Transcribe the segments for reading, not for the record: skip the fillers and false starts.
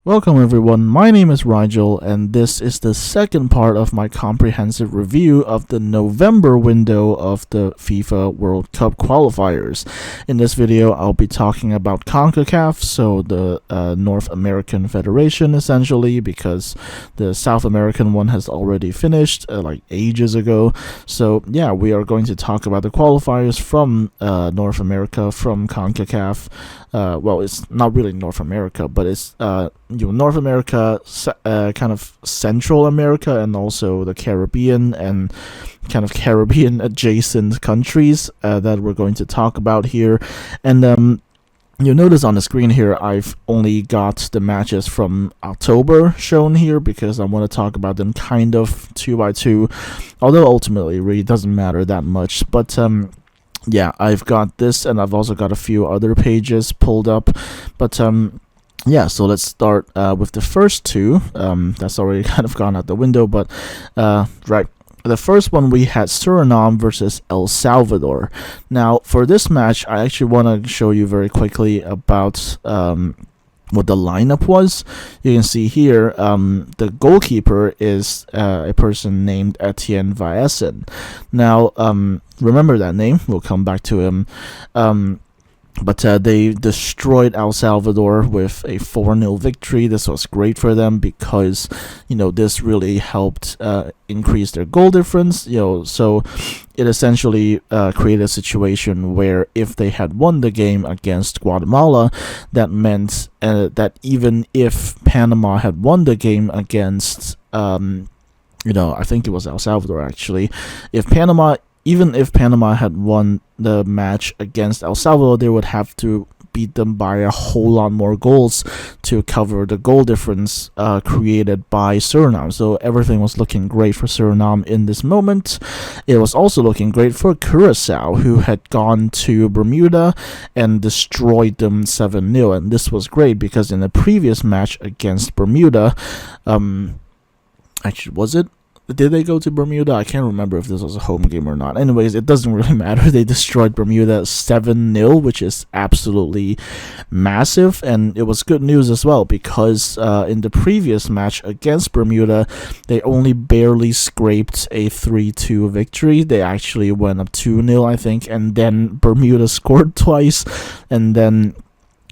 Welcome everyone, my name is Rigel and this is the second part of my comprehensive review of the November window of the FIFA World Cup qualifiers. In this video I'll be talking about CONCACAF, so the North American Federation essentially, because the South American one has already finished like ages ago. So yeah, we are going to talk about the qualifiers from North America, from CONCACAF. Well, it's not really North America, but it's North America, kind of Central America, and also the Caribbean and kind of Caribbean adjacent countries that we're going to talk about here. And you'll notice on the screen here I've only got the matches from October shown here because I want to talk about them kind of 2 by 2, although ultimately it really doesn't matter that much. But yeah, I've got this, and I've also got a few other pages pulled up. But yeah, so let's start with the first two. That's already kind of gone out the window, but right. The first one, we had Suriname versus El Salvador. Now, for this match, I actually want to show you very quickly about what the lineup was. You can see here, the goalkeeper is a person named Etienne Vaesen. Now, remember that name. We'll come back to him. But they destroyed El Salvador with a 4-0 victory. This was great for them because, this really helped increase their goal difference. So it essentially created a situation where if they had won the game against Guatemala, that meant that even if Panama had won the game against, I think it was El Salvador actually, even if Panama had won the match against El Salvador, they would have to beat them by a whole lot more goals to cover the goal difference created by Suriname. So everything was looking great for Suriname in this moment. It was also looking great for Curaçao, who had gone to Bermuda and destroyed them 7-0. And this was great because in the previous match against Bermuda, actually, was it? Did they go to Bermuda? I can't remember if this was a home game or not. Anyways, it doesn't really matter. They destroyed Bermuda 7-0, which is absolutely massive. And it was good news as well because in the previous match against Bermuda, they only barely scraped a 3-2 victory. They actually went up 2-0, I think. And then Bermuda scored twice. And then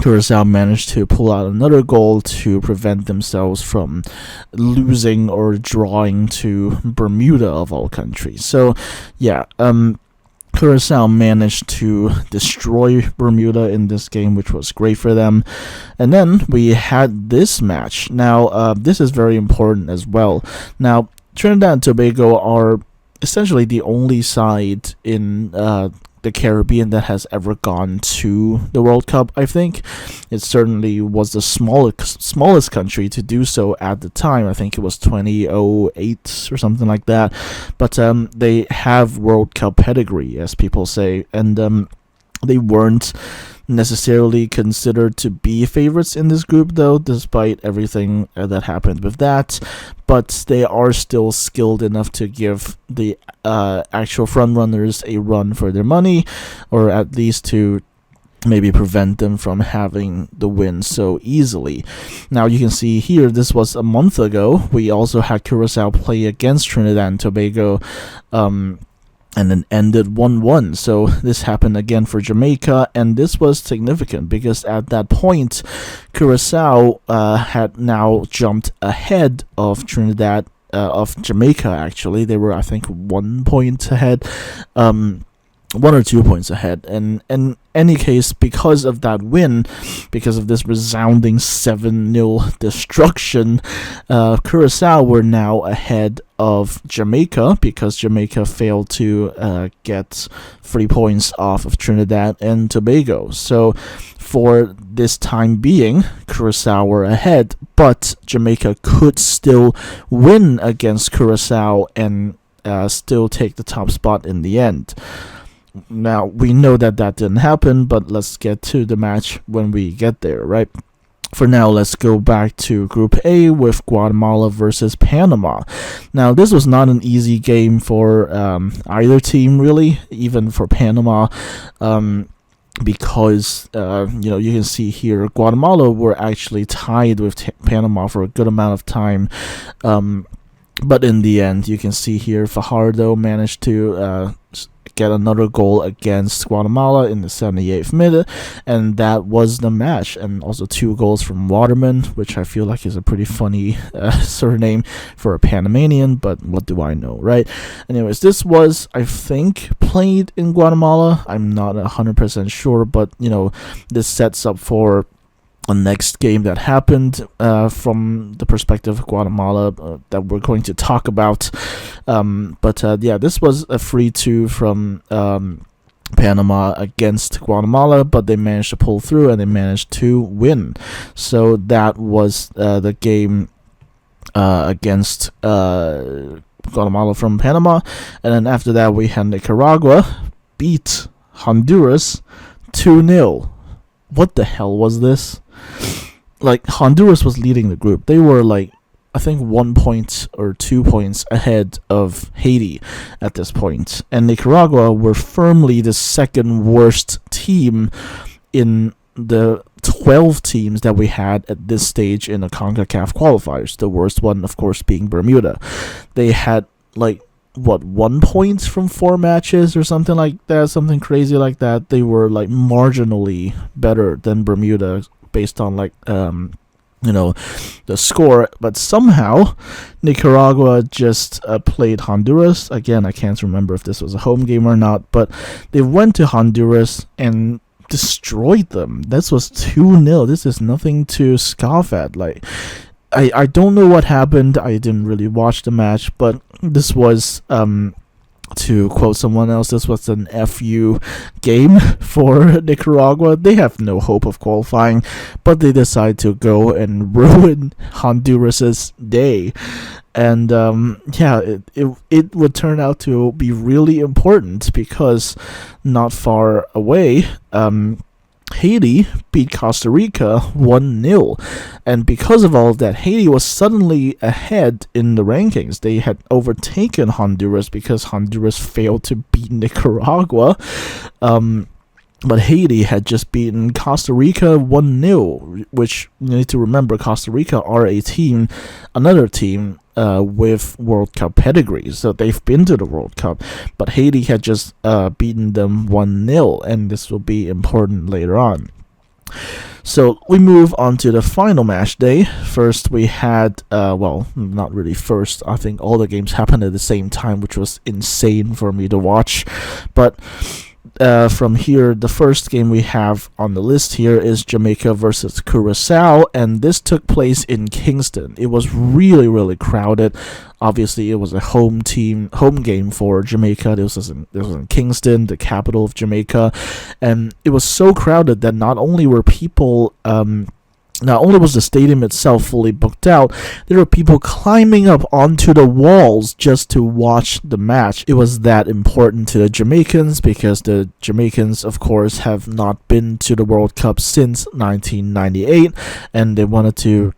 Curaçao managed to pull out another goal to prevent themselves from losing or drawing to Bermuda of all countries. So, yeah, Curaçao managed to destroy Bermuda in this game, which was great for them. And then we had this match. Now, this is very important as well. Now, Trinidad and Tobago are essentially the only side in the Caribbean that has ever gone to the World Cup. I think it certainly was the smallest country to do so at the time. I think it was 2008 or something like that. But they have World Cup pedigree, as people say, and they weren't necessarily considered to be favorites in this group, though, despite everything that happened with that. But they are still skilled enough to give the actual frontrunners a run for their money, or at least to maybe prevent them from having the win so easily. Now you can see here, this was a month ago. We also had Curaçao play against Trinidad and Tobago, and then ended 1-1. So this happened again for Jamaica, and this was significant because at that point, Curaçao had now jumped ahead of Trinidad, of Jamaica actually. They were, I think, 1 point ahead, 1 or 2 points ahead. And in any case, because of that win, because of this resounding 7-0 destruction, Curaçao were now ahead of Jamaica because Jamaica failed to get 3 points off of Trinidad and Tobago. So for this time being, Curaçao were ahead, but Jamaica could still win against Curaçao and still take the top spot in the end. Now, we know that didn't happen, but let's get to the match when we get there, right? For now, let's go back to Group A with Guatemala versus Panama. Now, this was not an easy game for either team, really, even for Panama. because you can see here Guatemala were actually tied with Panama for a good amount of time, but in the end you can see here Fajardo managed to get another goal against Guatemala in the 78th minute, and that was the match. And also 2 goals from Waterman, which I feel like is a pretty funny surname for a Panamanian, but what do I know, right? Anyways, this was, I think, played in Guatemala. I'm not 100% sure, but this sets up for a next game that happened from the perspective of Guatemala that we're going to talk about. This was a 3-2 from Panama against Guatemala, but they managed to pull through and they managed to win. So that was the game against Guatemala from Panama. And then after that, we had Nicaragua beat Honduras 2-0. What the hell was this? Like, Honduras was leading the group. They were like, I think 1 point or 2 points ahead of Haiti at this point. And Nicaragua were firmly the second worst team in the 12 teams that we had at this stage in the CONCACAF qualifiers. The worst one, of course, being Bermuda. They had, 1 point from 4 matches or something like that, something crazy like that. They were, marginally better than Bermuda based on, the score, but somehow Nicaragua just played Honduras. Again, I can't remember if this was a home game or not, but they went to Honduras and destroyed them. This was 2-0. This is nothing to scoff at. I don't know what happened. I didn't really watch the match, but this was to quote someone else, this was an FU game for Nicaragua. They have no hope of qualifying, but they decide to go and ruin Honduras's day. And it would turn out to be really important because not far away, Haiti beat Costa Rica 1-0, and because of all of that, Haiti was suddenly ahead in the rankings. They had overtaken Honduras because Honduras failed to beat Nicaragua, but Haiti had just beaten Costa Rica 1-0, which you need to remember, Costa Rica are another team with World Cup pedigree, so they've been to the World Cup, but Haiti had just beaten them 1-0, and this will be important later on. So we move on to the final match day. First we had, not really first, I think all the games happened at the same time, which was insane for me to watch, but from here, the first game we have on the list here is Jamaica versus Curaçao, and this took place in Kingston. It was really, really crowded. Obviously, it was a home game for Jamaica. This was in Kingston, the capital of Jamaica, and it was so crowded that not only was the stadium itself fully booked out, there were people climbing up onto the walls just to watch the match. It was that important to the Jamaicans because the Jamaicans, of course, have not been to the World Cup since 1998, and they wanted to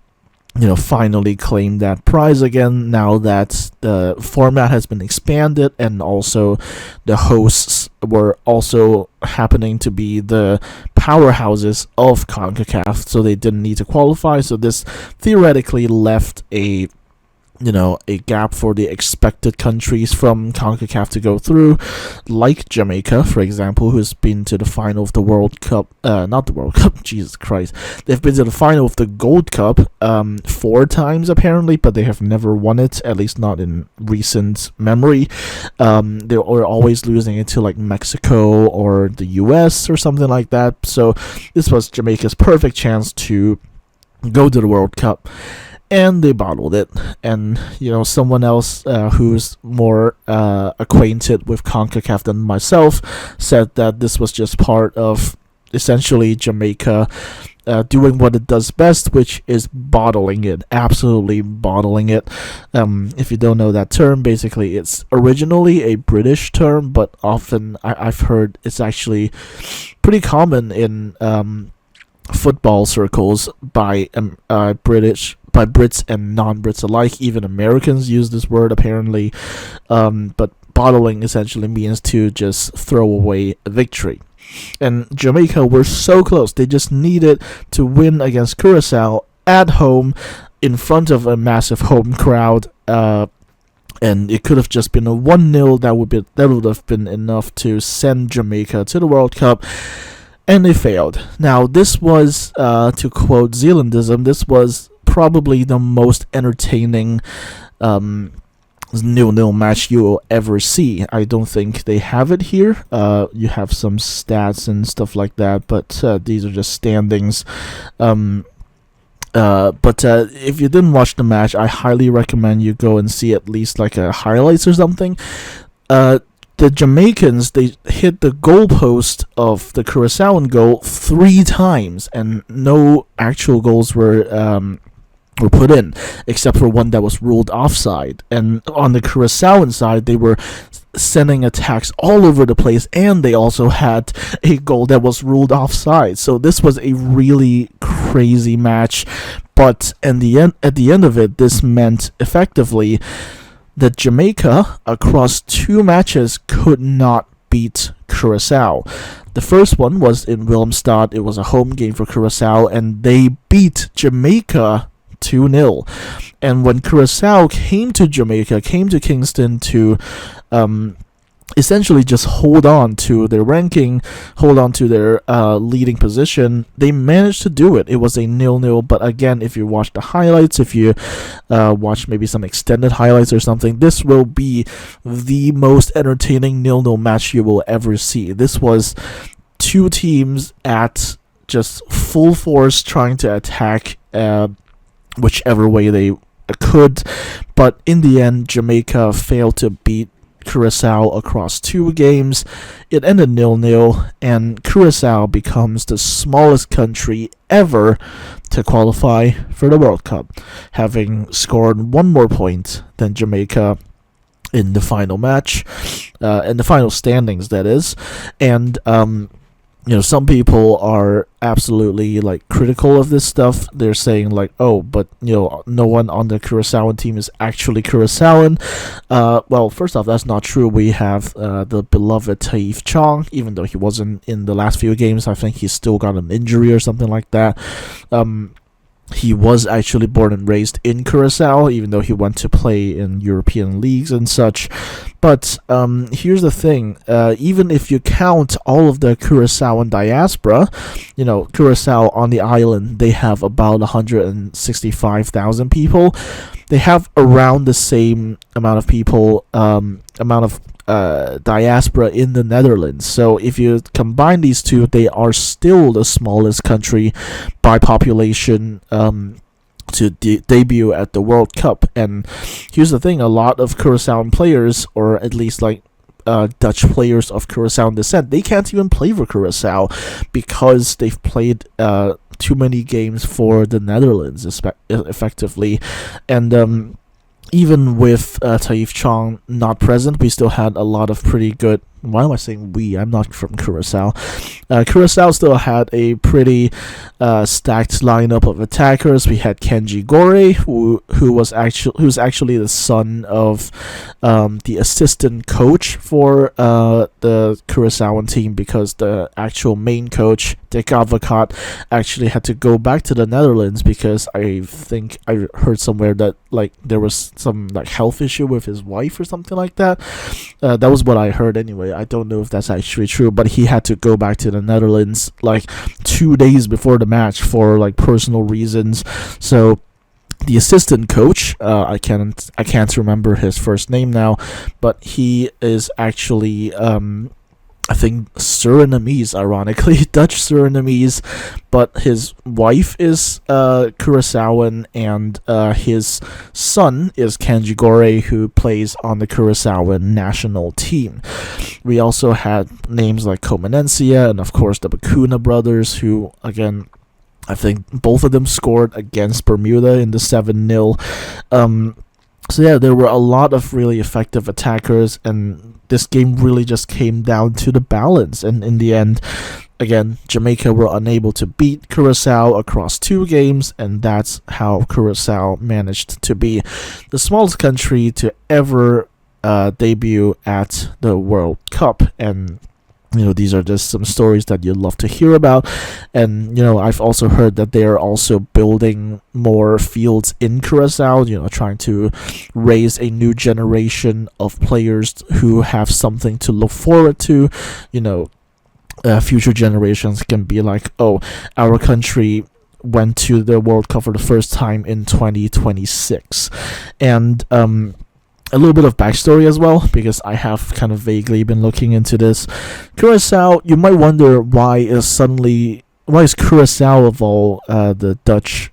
finally claim that prize again now that the format has been expanded, and also the hosts were also happening to be the powerhouses of CONCACAF, so they didn't need to qualify. So this theoretically left a gap for the expected countries from CONCACAF to go through, like Jamaica, for example, who's been to the final of the World Cup, not the World Cup, Jesus Christ, they've been to the final of the Gold Cup 4 times apparently, but they have never won it, at least not in recent memory. They were always losing it to like Mexico or the US or something like that, so this was Jamaica's perfect chance to go to the World Cup. And they bottled it. And, someone else who's more acquainted with CONCACAF than myself said that this was just part of essentially Jamaica doing what it does best, which is bottling it, absolutely bottling it. If you don't know that term, basically it's originally a British term, but often I've heard it's actually pretty common in football circles by Brits and non-Brits alike. Even Americans use this word apparently, but bottling essentially means to just throw away a victory. And Jamaica were so close. They just needed to win against Curaçao at home in front of a massive home crowd. And it could have just been a 1-0. That would have been enough to send Jamaica to the World Cup. And they failed. Now, this was, to quote Zealandism, this was probably the most entertaining 0-0 match you will ever see. I don't think they have it here. You have some stats and stuff like that, but these are just standings. But if you didn't watch the match, I highly recommend you go and see at least like a highlights or something. The Jamaicans, they hit the goalpost of the Curaçaoan goal 3 times, and no actual goals were put in, except for one that was ruled offside. And on the Curaçaoan side, they were sending attacks all over the place, and they also had a goal that was ruled offside. So this was a really crazy match. But at the end of it, this meant effectively that Jamaica, across 2 matches, could not beat Curaçao. The first one was in Willemstad. It was a home game for Curaçao, and they beat Jamaica 2-0. And when Curaçao came to Jamaica, came to Kingston to essentially just hold on to their ranking, hold on to their leading position, they managed to do it. It was a 0-0, but again, if you watch the highlights, if you watch maybe some extended highlights or something, this will be the most entertaining 0-0 match you will ever see. This was 2 teams at just full force trying to attack whichever way they could, but in the end, Jamaica failed to beat Curaçao across 2 games. It ended 0-0, and Curaçao becomes the smallest country ever to qualify for the World Cup, having scored 1 more point than Jamaica in the final match, in the final standings, that is. And some people are absolutely like critical of this stuff. They're saying like, oh, but no one on the Curaçaoan team is actually Curaçaoan. Well, first off, that's not true. We have the beloved Taif Chong. Even though he wasn't in the last few games, I think he's still got an injury or something like that. He was actually born and raised in Curaçao, even though he went to play in European leagues and such. But here's the thing, even if you count all of the Curaçaoan diaspora, Curaçao on the island, they have about 165,000 people. They have around the same amount of people, diaspora in the Netherlands. So if you combine these two, they are still the smallest country by population to debut at the World Cup. And here's the thing, a lot of Curaçaoan players, or at least like Dutch players of Curaçaoan descent, they can't even play for Curaçao because they've played too many games for the Netherlands effectively. And even with Taif Chong not present, we still had a lot of pretty good... Why am I saying we? I'm not from Curaçao. Curaçao still had a pretty stacked lineup of attackers. We had Kenji Gore, who's actually the son of the assistant coach for the Curaçaoan team, because the actual main coach, Dick Advocat, actually had to go back to the Netherlands because I think I heard somewhere that like there was some like health issue with his wife or something like that. That was what I heard anyway. I don't know if that's actually true, but he had to go back to the Netherlands like 2 days before the match for like personal reasons. So the assistant coach, I can't remember his first name now, but he is actually I think Surinamese, ironically, Dutch Surinamese, but his wife is Curaçaoan, and his son is Kenji Gore, who plays on the Curaçaoan national team. We also had names like Comenencia and, of course, the Bacuna brothers, who, again, I think both of them scored against Bermuda in the 7-0. So yeah, there were a lot of really effective attackers, and this game really just came down to the balance. And in the end, again, Jamaica were unable to beat Curaçao across 2 games, and that's how Curaçao managed to be the smallest country to ever debut at the World Cup. And these are just some stories that you'd love to hear about. And I've also heard that they are also building more fields in Curaçao, trying to raise a new generation of players who have something to look forward to. Future generations can be like, oh, our country went to the World Cup for the first time in 2026. And a little bit of backstory as well, because I have kind of vaguely been looking into this. Curaçao, you might wonder why is Curaçao of all the Dutch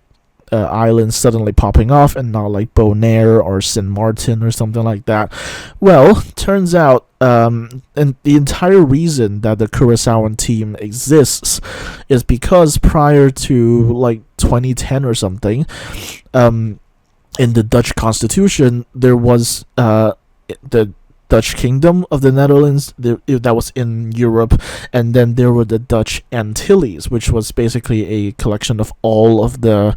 islands suddenly popping off and not like Bonaire or Saint Martin or something like that. Well, turns out and the entire reason that the Curaçaoan team exists is because prior to like 2010 or something, in the Dutch constitution, there was the Dutch Kingdom of the Netherlands that was in Europe, and then there were the Dutch Antilles, which was basically a collection of all of the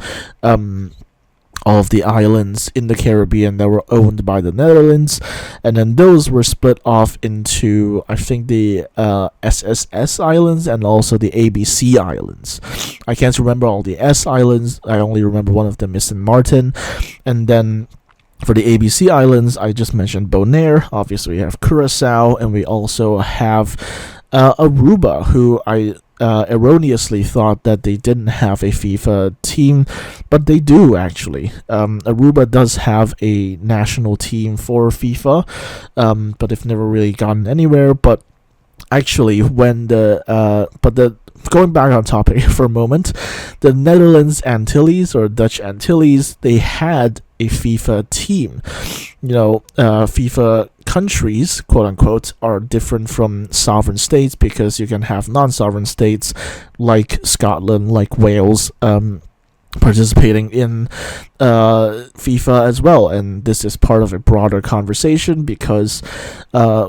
islands in the Caribbean that were owned by the Netherlands, and then those were split off into, I think, the SSS Islands and also the ABC Islands. I can't remember all the S Islands. I only remember one of them is Saint Martin, and then for the ABC Islands, I just mentioned Bonaire. Obviously, we have Curaçao, and we also have Aruba, who I erroneously thought that they didn't have a FIFA team, but they do actually. Aruba does have a national team for FIFA, but they've never really gotten anywhere. But actually, going back on topic for a moment, the Netherlands Antilles or Dutch Antilles, they had a FIFA team. FIFA countries, quote unquote, are different from sovereign states because you can have non-sovereign states like Scotland, like Wales, participating in FIFA as well. And this is part of a broader conversation because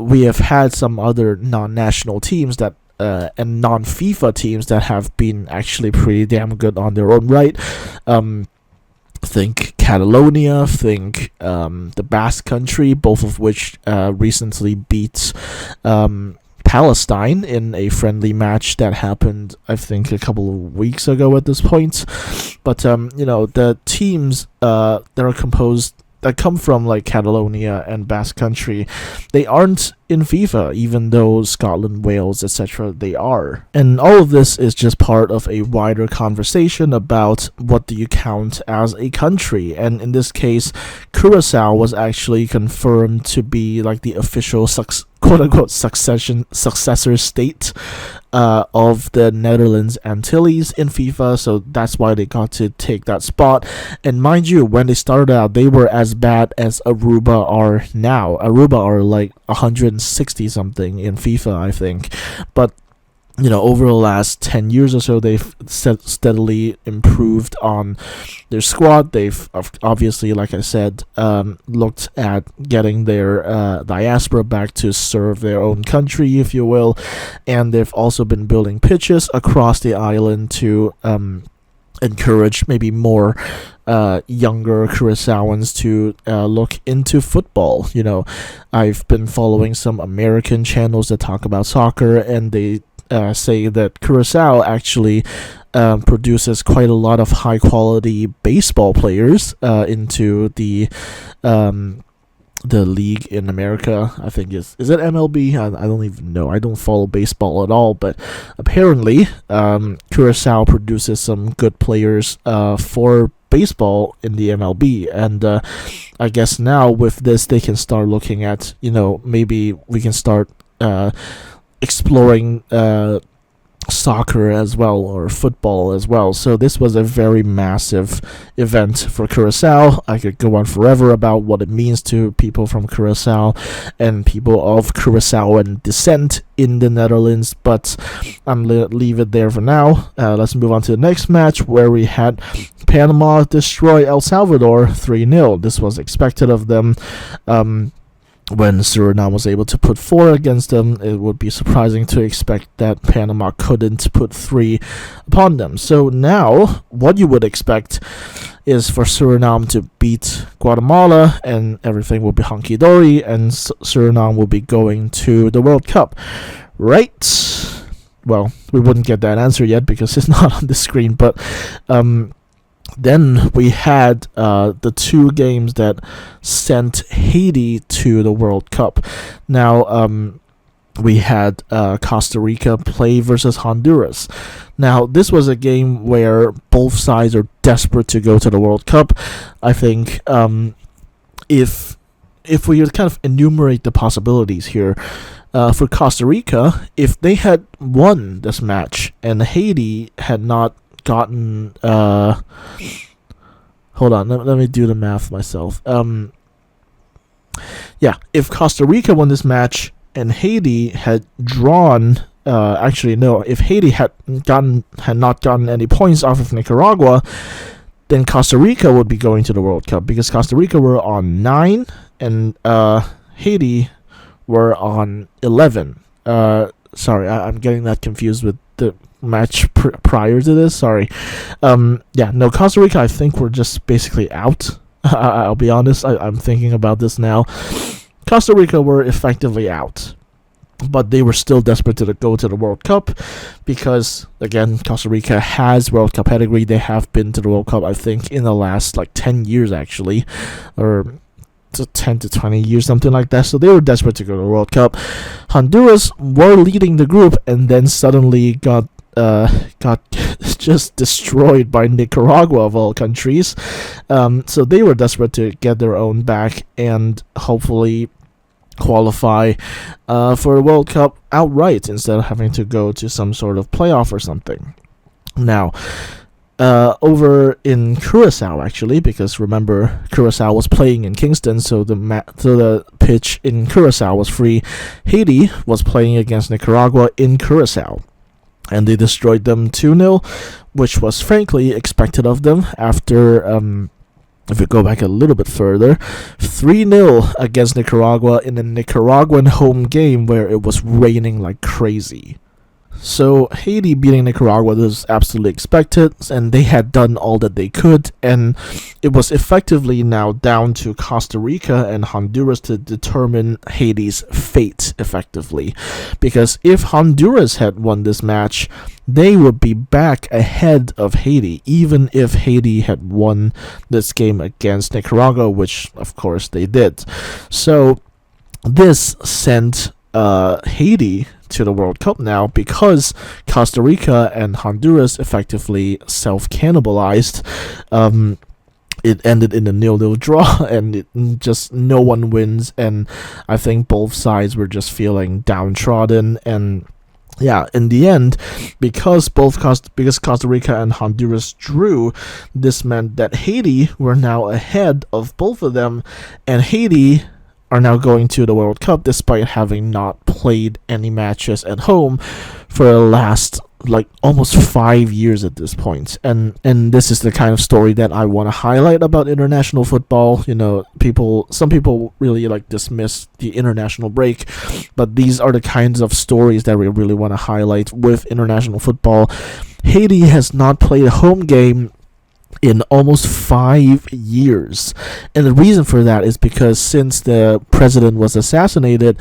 we have had some other non-national teams that and non-FIFA teams that have been actually pretty damn good on their own right. Think Catalonia, think the Basque Country, both of which recently beat Palestine in a friendly match that happened, I think, a couple of weeks ago at this point. But the teams that come from like Catalonia and Basque Country, they aren't in FIFA, even though Scotland, Wales, etc., they are. And all of this is just part of a wider conversation about what do you count as a country. And in this case, Curaçao was actually confirmed to be like the official quote-unquote successor state of the Netherlands Antilles in FIFA, so that's why they got to take that spot. And mind you, when they started out, they were as bad as Aruba are now. Aruba are like 160 something in FIFA, I think, but over the last 10 years or so, they've steadily improved on their squad. They've obviously, like I said, looked at getting their diaspora back to serve their own country, if you will. And they've also been building pitches across the island to encourage maybe more younger Curaçaoans to look into football. I've been following some American channels that talk about soccer, and they say that Curaçao actually produces quite a lot of high quality baseball players into the league in America. I think is it MLB? I don't even know. I don't follow baseball at all, but apparently Curaçao produces some good players for baseball in the MLB, and I guess now with this they can start looking at, maybe we can start exploring soccer as well, or football as well. So this was a very massive event for Curaçao. I could go on forever about what it means to people from Curaçao and people of Curaçaoan descent in the Netherlands, but I'm gonna leave it there for now. Let's move on to the next match, where we had Panama destroy El Salvador 3-0. This was expected of them. When Suriname was able to put 4 against them, it would be surprising to expect that Panama couldn't put 3 upon them. So now, what you would expect is for Suriname to beat Guatemala, and everything will be hunky-dory, and Suriname will be going to the World Cup. right? Well, we wouldn't get that answer yet because it's not on the screen, but then we had the two games that sent Haiti to the World Cup. Now, we had Costa Rica play versus Honduras. Now, this was a game where both sides are desperate to go to the World Cup. I think if we kind of enumerate the possibilities here, for Costa Rica, if they had won this match and Haiti had not gotten... hold on, let me do the math myself. If Costa Rica won this match and Haiti had drawn... if Haiti had not gotten any points off of Nicaragua, then Costa Rica would be going to the World Cup, because Costa Rica were on 9 and Haiti were on 11. Sorry, I'm getting that confused with the match prior to this. Sorry. Costa Rica, I think, were just basically out. I'll be honest. I'm thinking about this now. Costa Rica were effectively out, but they were still desperate to go to the World Cup because, again, Costa Rica has World Cup pedigree. They have been to the World Cup, I think, in the last 10 years, actually, or 10 to 20 years, something like that. So they were desperate to go to the World Cup. Honduras were leading the group and then suddenly got just destroyed by Nicaragua, of all countries. So they were desperate to get their own back and hopefully qualify for a World Cup outright instead of having to go to some sort of playoff or something. Now, over in Curaçao, actually, because remember, Curaçao was playing in Kingston, so the pitch in Curaçao was free. Haiti was playing against Nicaragua in Curaçao, and they destroyed them 2-0, which was frankly expected of them after, if we go back a little bit further, 3-0 against Nicaragua in a Nicaraguan home game where it was raining like crazy. So Haiti beating Nicaragua was absolutely expected, and they had done all that they could, and it was effectively now down to Costa Rica and Honduras to determine Haiti's fate, effectively. Because if Honduras had won this match, they would be back ahead of Haiti, even if Haiti had won this game against Nicaragua, which of course they did. So this sent Haiti to the World Cup now, because Costa Rica and Honduras effectively self-cannibalized. It ended in a 0-0 draw, and just no one wins, and I think both sides were just feeling downtrodden. And in the end, because Costa Rica and Honduras drew, this meant that Haiti were now ahead of both of them, and Haiti are now going to the World Cup despite having not played any matches at home for the last almost 5 years at this point. And this is the kind of story that I want to highlight about international football. Some people really dismiss the international break, but these are the kinds of stories that we really want to highlight with international football. Haiti has not played a home game in almost 5 years, and the reason for that is because since the president was assassinated,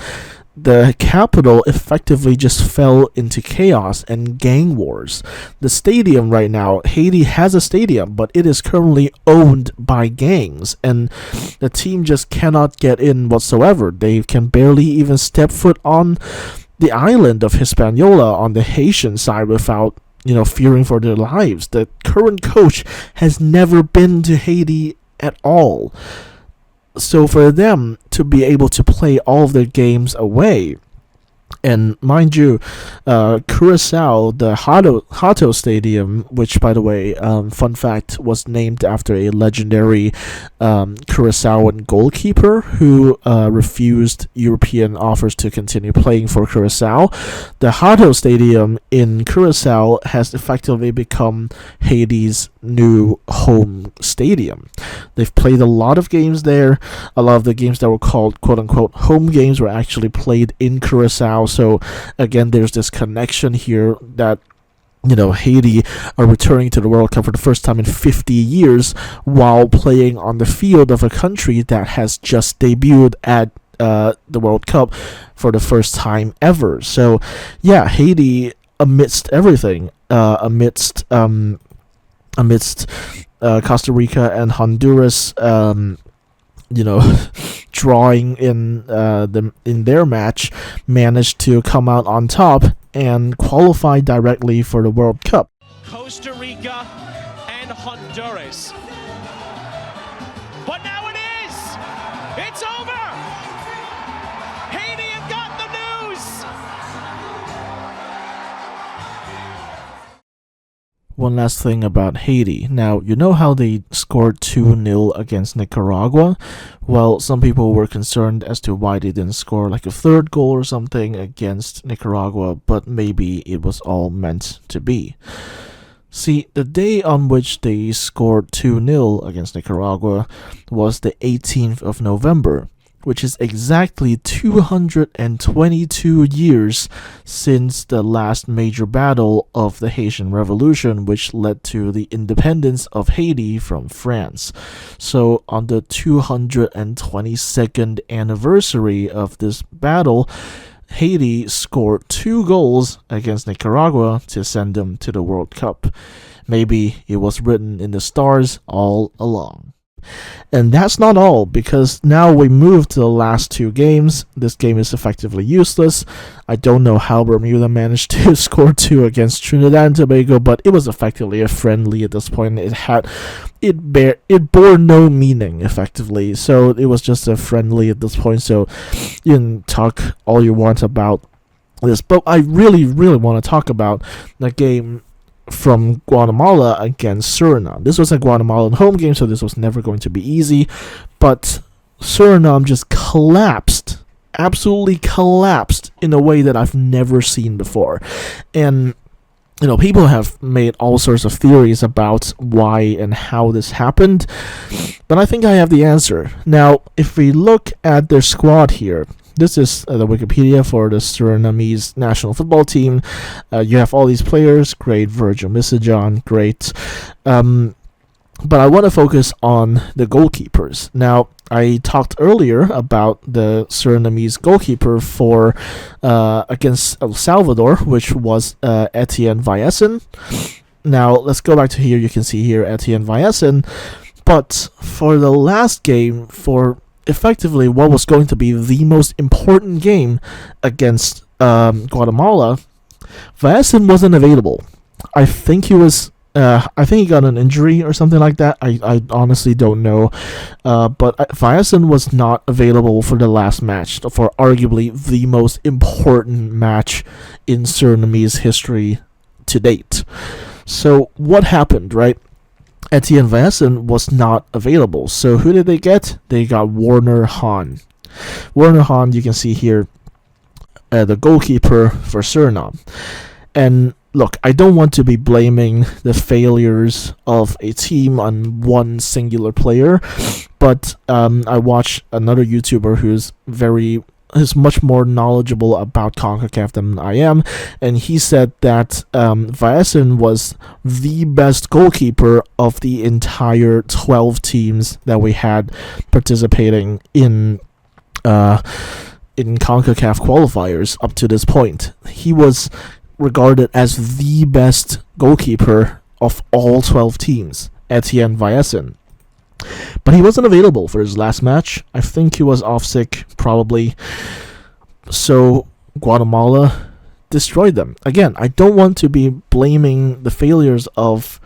the capital effectively just fell into chaos and gang wars. The stadium right now, Haiti has a stadium, but it is currently owned by gangs, and the team just cannot get in whatsoever. They can barely even step foot on the island of Hispaniola on the Haitian side without fearing for their lives. The current coach has never been to Haiti at all. So for them to be able to play all of their games away, and mind you, Curaçao, the Hato Stadium, which, by the way, fun fact, was named after a legendary Curaçaoan goalkeeper who refused European offers to continue playing for Curaçao. The Hato Stadium in Curaçao has effectively become Haiti's new home stadium. They've played a lot of games there. A lot of the games that were called quote-unquote home games were actually played in Curaçao. So again, there's this connection here that Haiti are returning to the World Cup for the first time in 50 years while playing on the field of a country that has just debuted at the World Cup for the first time ever. So, yeah, Haiti, amidst everything, amidst Costa Rica and Honduras, drawing in their match, managed to come out on top and qualify directly for the World Cup. Costa Rica and Honduras. But now it is! It's over! Haiti have got the news! One last thing about Haiti. Now, you know how they scored 2-0 against Nicaragua? Well, some people were concerned as to why they didn't score like a third goal or something against Nicaragua, but maybe it was all meant to be. See, the day on which they scored 2-0 against Nicaragua was the 18th of November, which is exactly 222 years since the last major battle of the Haitian Revolution, which led to the independence of Haiti from France. So, on the 222nd anniversary of this battle, Haiti scored 2 goals against Nicaragua to send them to the World Cup. Maybe it was written in the stars all along. And that's not all, because now we move to the last 2 games. This game is effectively useless. I don't know how Bermuda managed to score 2 against Trinidad and Tobago, but it was effectively a friendly at this point. It bore no meaning, effectively. So it was just a friendly at this point. So you can talk all you want about this, but I really, really want to talk about the game from Guatemala against Suriname. This was a Guatemalan home game, so this was never going to be easy, but Suriname just collapsed, absolutely collapsed in a way that I've never seen before. And people have made all sorts of theories about why and how this happened, but I think I have the answer. Now, if we look at their squad here, this is the Wikipedia for the Surinamese national football team. You have all these players, great. Virgil Misajon, great. But I want to focus on the goalkeepers. Now, I talked earlier about the Surinamese goalkeeper for against El Salvador, which was Etienne Viassen. Now, let's go back to here. You can see here Etienne Viassen. But for the last game, for effectively what was going to be the most important game against Guatemala, Viassen wasn't available. I think he got an injury or something like that. I honestly don't know. But Viassen was not available for the last match, for arguably the most important match in Surinamese history to date. So what happened, right? Etienne Viassen was not available. So who did they get? They got Werner Hahn. Werner Hahn, you can see here, the goalkeeper for Suriname. And look, I don't want to be blaming the failures of a team on one singular player, but I watched another YouTuber who's much more knowledgeable about CONCACAF than I am, and he said that Viassen was the best goalkeeper of the entire 12 teams that we had participating in CONCACAF qualifiers up to this point. He was regarded as the best goalkeeper of all 12 teams, Etienne Viassen. But he wasn't available for his last match. I think he was off sick, probably. So Guatemala destroyed them. Again, I don't want to be blaming the failures of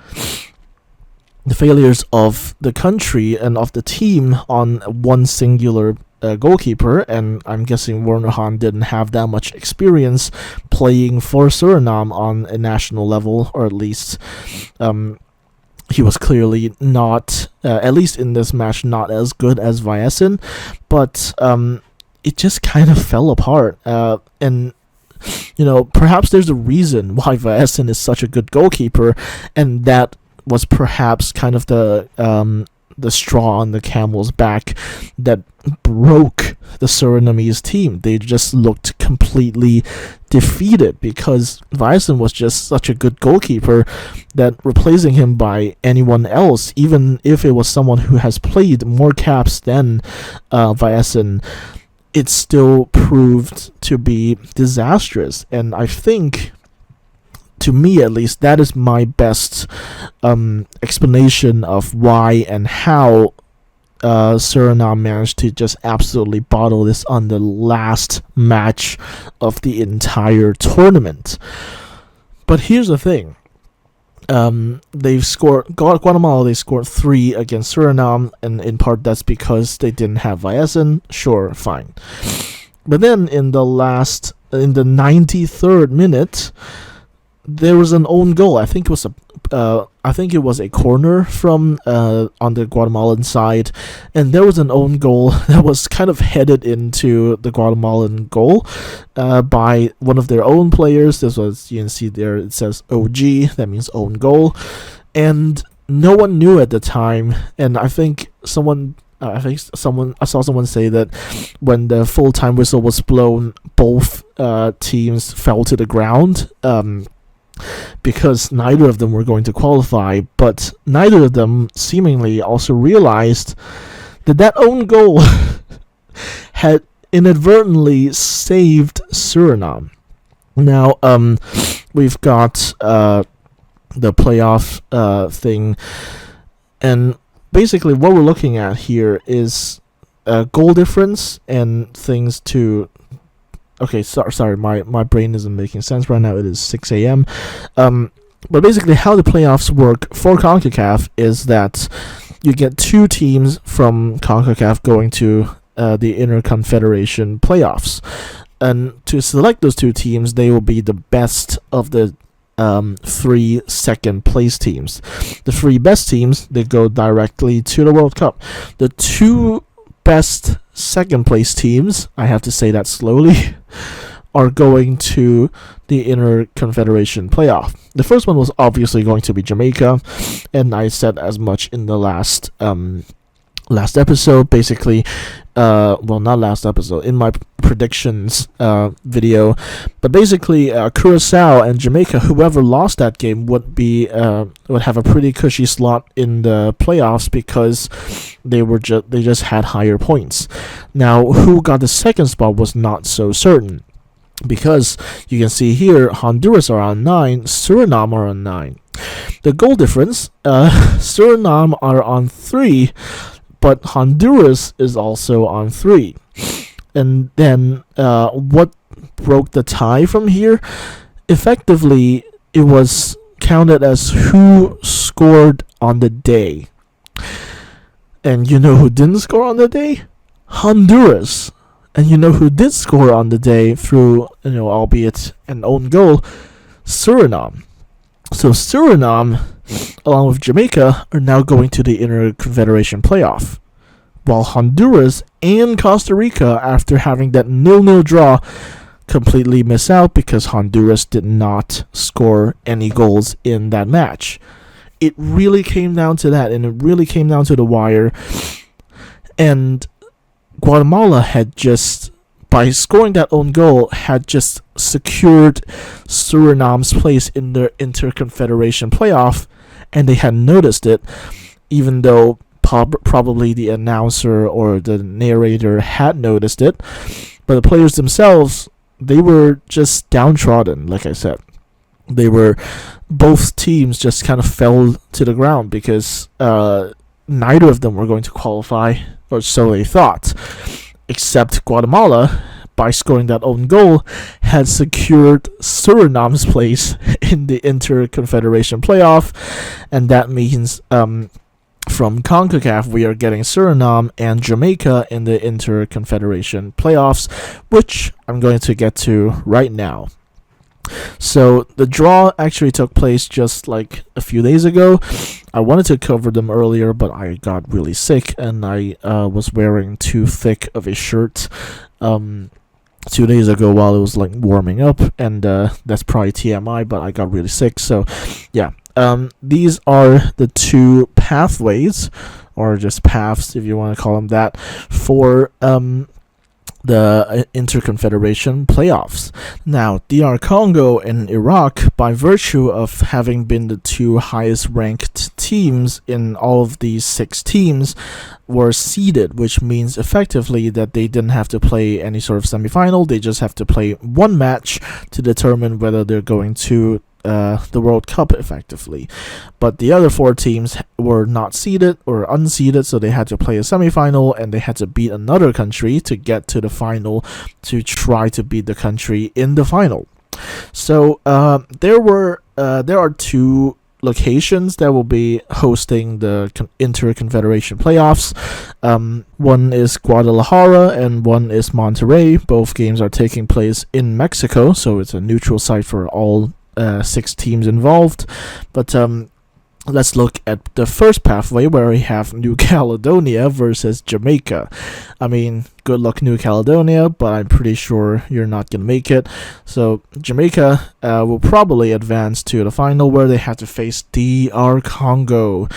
the country and of the team on one singular goalkeeper, and I'm guessing Werner Hahn didn't have that much experience playing for Suriname on a national level, or at least he was clearly not, at least in this match, not as good as Viassen, but it just kind of fell apart. And perhaps there's a reason why Viassen is such a good goalkeeper, and that was perhaps kind of the straw on the camel's back that broke the Surinamese team. They just looked completely defeated because Viassen was just such a good goalkeeper that replacing him by anyone else, even if it was someone who has played more caps than Viassen, it still proved to be disastrous. And I think, to me at least, that is my best explanation of why and how Suriname managed to just absolutely bottle this on the last match of the entire tournament. But here's the thing. They've scored Guatemala. They scored 3 against Suriname, and in part that's because they didn't have Viesen. Sure, fine. But then in the 93rd minute, there was an own goal. I think it was a corner from on the Guatemalan side, and there was an own goal that was kind of headed into the Guatemalan goal by one of their own players. This was, you can see there, it says OG, that means own goal, and no one knew at the time. And I saw someone say that when the full-time whistle was blown, both teams fell to the ground. Because neither of them were going to qualify, but neither of them seemingly also realized that own goal had inadvertently saved Suriname. Now, we've got the playoff thing, and basically what we're looking at here is goal difference and things to... Okay, sorry, my brain isn't making sense right now. It is 6 a.m. But basically how the playoffs work for CONCACAF is that you get 2 teams from CONCACAF going to the Interconfederation playoffs. And to select those 2 teams, they will be the best of the 3 second place teams. The 3 best teams, they go directly to the World Cup. The 2 best second place teams, I have to say that slowly, are going to the Interconfederation playoff. The first one was obviously going to be Jamaica, and I said as much in the last episode. Basically, not last episode, in my predictions video, but basically Curaçao and Jamaica, whoever lost that game would have a pretty cushy slot in the playoffs because they just had higher points. Now, who got the second spot was not so certain, because you can see here Honduras are on 9, Suriname are on 9. The goal difference, Suriname are on 3, but Honduras is also on 3. And then what broke the tie from here? Effectively, it was counted as who scored on the day. And you know who didn't score on the day? Honduras. And you know who did score on the day through, albeit an own goal? Suriname. So Suriname, along with Jamaica, are now going to the Interconfederation playoff, while Honduras and Costa Rica, after having that 0-0 draw, completely miss out because Honduras did not score any goals in that match. It really came down to that, and it really came down to the wire. And Guatemala had just, by scoring that own goal, had just secured Suriname's place in the Interconfederation playoff, and they had noticed it, even though probably the announcer or the narrator had noticed it. But the players themselves, they were just downtrodden. Like I said, both teams just kind of fell to the ground because neither of them were going to qualify, or so they thought, except Guatemala, by scoring that own goal, had secured Suriname's place in the Interconfederation playoff. And that means from CONCACAF, we are getting Suriname and Jamaica in the Interconfederation playoffs, which I'm going to get to right now. So the draw actually took place just like a few days ago. I wanted to cover them earlier, but I got really sick, and I was wearing too thick of a shirt 2 days ago while it was like warming up, and that's probably TMI, but I got really sick. So yeah. These are the 2 pathways, or just paths if you want to call them that, for the Interconfederation playoffs. Now, DR Congo and Iraq, by virtue of having been the two highest ranked teams in all of these 6 teams, were seeded, which means effectively that they didn't have to play any sort of semifinal. They just have to play one match to determine whether they're going to the World Cup effectively. But the other 4 teams were not seeded or unseeded, so they had to play a semifinal and they had to beat another country to get to the final to try to beat the country in the final. So there are 2 locations that will be hosting the Interconfederation playoffs. One is Guadalajara and one is Monterrey. Both games are taking place in Mexico, so it's a neutral site for all 6 teams involved. But let's look at the first pathway, where we have New Caledonia versus Jamaica. I mean, good luck, New Caledonia, but I'm pretty sure you're not going to make it. So Jamaica will probably advance to the final, where they have to face DR Congo.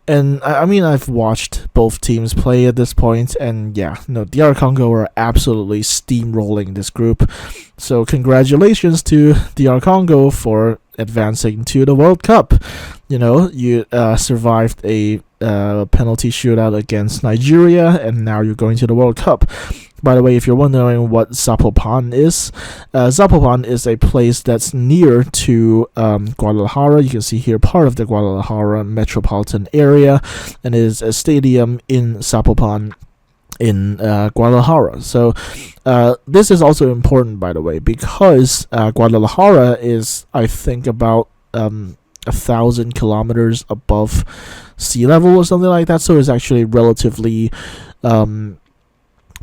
And I mean, I've watched both teams play at this point, and yeah, no, DR Congo are absolutely steamrolling this group. So congratulations to DR Congo for advancing to the World Cup. You know, you survived a penalty shootout against Nigeria, and now you're going to the World Cup. By the way, if you're wondering what Zapopan is a place that's near to Guadalajara. You can see here part of the Guadalajara metropolitan area, and it is a stadium in Zapopan in Guadalajara. So this is also important, by the way, because Guadalajara is, I think, about 1,000 kilometers above sea level or something like that. So it's actually relatively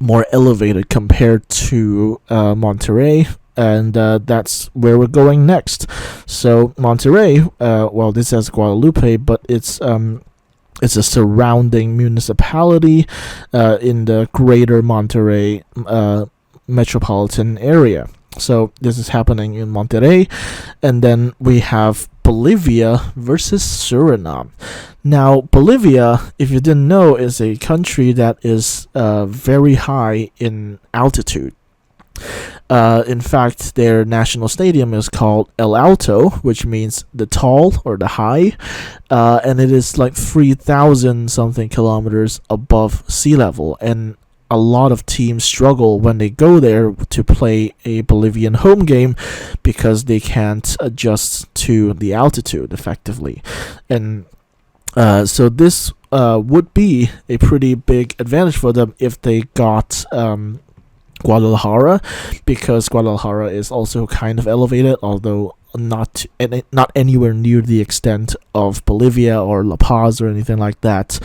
more elevated compared to Monterrey, and that's where we're going next. So Monterrey, well, this says Guadalupe, but it's a surrounding municipality in the greater Monterrey metropolitan area. So this is happening in Monterrey, and then we have Bolivia versus Suriname. Now, Bolivia, if you didn't know, is a country that is very high in altitude. In fact, their national stadium is called El Alto, which means the tall or the high, and it is like 3,000 something kilometers above sea level. And a lot of teams struggle when they go there to play a Bolivian home game because they can't adjust to the altitude effectively. And so this would be a pretty big advantage for them if they got Guadalajara, because Guadalajara is also kind of elevated, although not anywhere near the extent of Bolivia or La Paz or anything like that.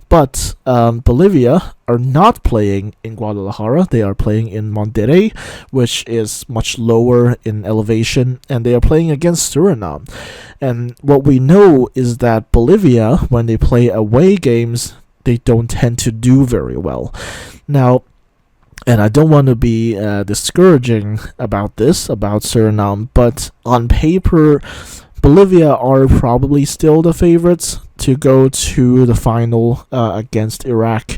But Bolivia are not playing in Guadalajara. They are playing in Monterrey, which is much lower in elevation, and they are playing against Suriname. And what we know is that Bolivia, when they play away games, they don't tend to do very well. Now, and I don't want to be discouraging about Suriname, but on paper, Bolivia are probably still the favorites to go to the final against Iraq.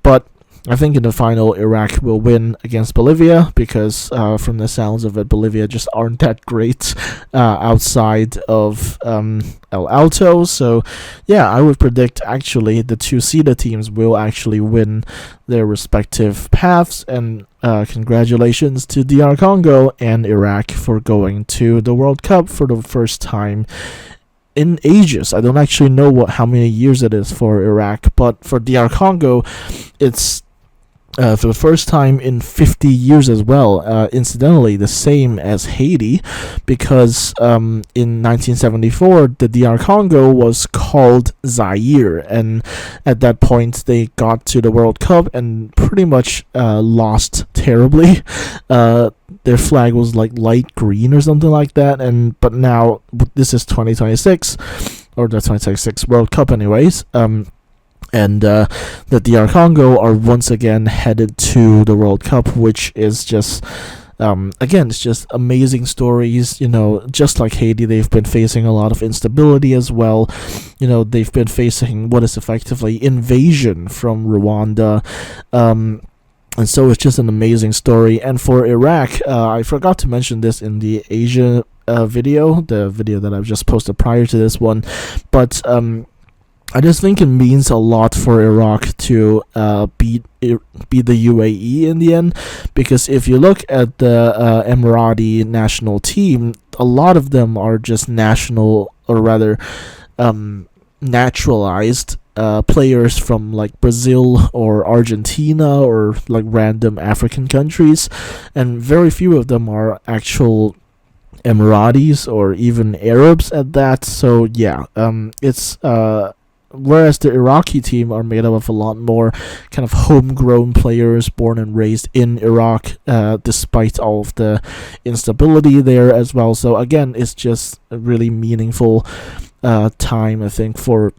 But I think in the final, Iraq will win against Bolivia because from the sounds of it, Bolivia just aren't that great outside of El Alto. So, yeah, I would predict actually the 2 seeded teams will actually win their respective paths. And congratulations to DR Congo and Iraq for going to the World Cup for the first time in ages. I don't actually know how many years it is for Iraq, but for DR Congo, it's for the first time in 50 years as well. Incidentally, the same as Haiti, because in 1974, the DR Congo was called Zaire, and at that point, they got to the World Cup and pretty much lost terribly. Their flag was like light green or something like that, but now this is 2026, or the 2026 World Cup anyways. And the DR Congo are once again headed to the World Cup, which is just, again, it's just amazing stories. You know, just like Haiti, they've been facing a lot of instability as well. You know, they've been facing what is effectively invasion from Rwanda. And so it's just an amazing story. And for Iraq, I forgot to mention this in the Asia video, the video that I've just posted prior to this one, but I just think it means a lot for Iraq to beat the UAE in the end, because if you look at the Emirati national team, a lot of them are just national, or rather naturalized players from like Brazil or Argentina or like random African countries, and very few of them are actual Emiratis or even Arabs at that. So yeah, it's whereas the Iraqi team are made up of a lot more kind of homegrown players born and raised in Iraq, despite all of the instability there as well. So again, it's just a really meaningful time, I think, for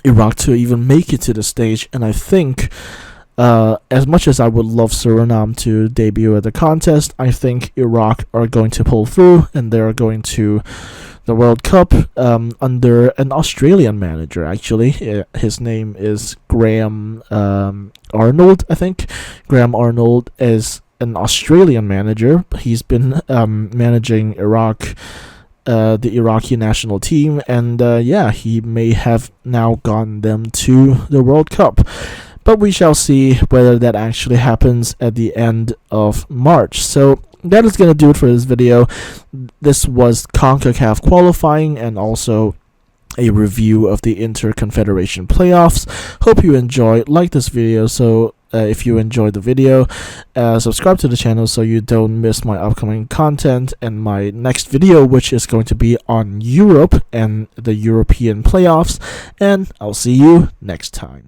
Iraq to even make it to the stage. And I think as much as I would love Suriname to debut at the contest, I think Iraq are going to pull through, and they're going to the World Cup under an Australian manager. Actually, his name is Graham Arnold, I think. Graham Arnold is an Australian manager. He's been managing Iraq, the Iraqi national team, and yeah, he may have now gotten them to the World Cup. But we shall see whether that actually happens at the end of March. So that is going to do it for this video. This was CONCACAF qualifying and also a review of the Interconfederation playoffs. Hope you enjoyed. Like this video, so if you enjoyed the video, subscribe to the channel so you don't miss my upcoming content and my next video, which is going to be on Europe and the European playoffs. And I'll see you next time.